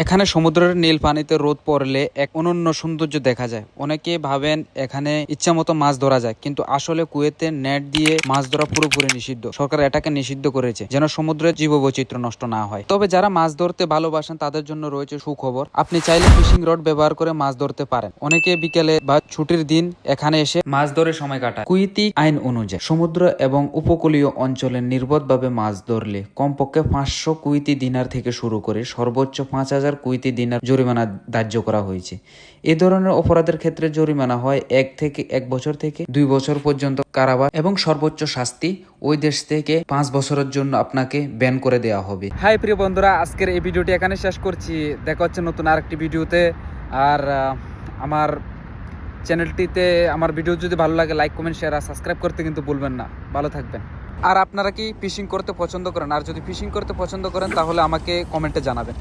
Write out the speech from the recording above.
এখানে সমুদ্রের নীল পানিতে রোদ পড়লে এক অনন্য সৌন্দর্য দেখা যায়। অনেকে ভাবেন এখানে ইচ্ছা মতো মাছ ধরা যায়, কিন্তু আসলে কুয়েতে নেট দিয়ে মাছ ধরা পুরোপুরি নিষিদ্ধ। সরকার এটাকে নিষিদ্ধ করেছে যেন সমুদ্রের জীববৈচিত্র্য নষ্ট না হয়। তবে যারা মাছ ধরতে ভালোবাসেন তাদের জন্য রয়েছে সুখবর। আপনি চাইলে ফিশিং রড ব্যবহার করে মাছ ধরতে পারেন। অনেকে বিকেলে বা ছুটির দিন এখানে এসে মাছ ধরে সময় কাটায়। কুয়েতি আইন অনুযায়ী সমুদ্র এবং উপকূলীয় অঞ্চলে নির্বোধভাবে মাছ ধরলে কমপক্ষে 500 কুয়েতি দিনার থেকে শুরু করে সর্বোচ্চ 5000 কুয়েতি দিনার জরিমানা ধার্য করা হয়েছে। এ ধরনের অপরাধের ক্ষেত্রে জরিমানা হয় 1 বছর থেকে 2 বছর পর্যন্ত কারাবাস এবং সর্বোচ্চ শাস্তি ওই দেশ থেকে 5 বছরের জন্য আপনাকে ব্যান করে দেওয়া হবে। হাই প্রিয় বন্ধুরা, আজকের এই ভিডিওটি এখানে শেষ করছি। দেখা হচ্ছে নতুন আরেকটি ভিডিওতে। আর আমার চ্যানেলটিতে আমার ভিডিও যদি ভালো লাগে লাইক কমেন্ট শেয়ার আর সাবস্ক্রাইব করতে কিন্তু ভুলবেন না। ভালো থাকবেন। আর আপনারা কি ফিশিং করতে পছন্দ করেন? আর যদি ফিশিং করতে পছন্দ করেন তাহলে আমাকে কমেন্টে জানাবেন।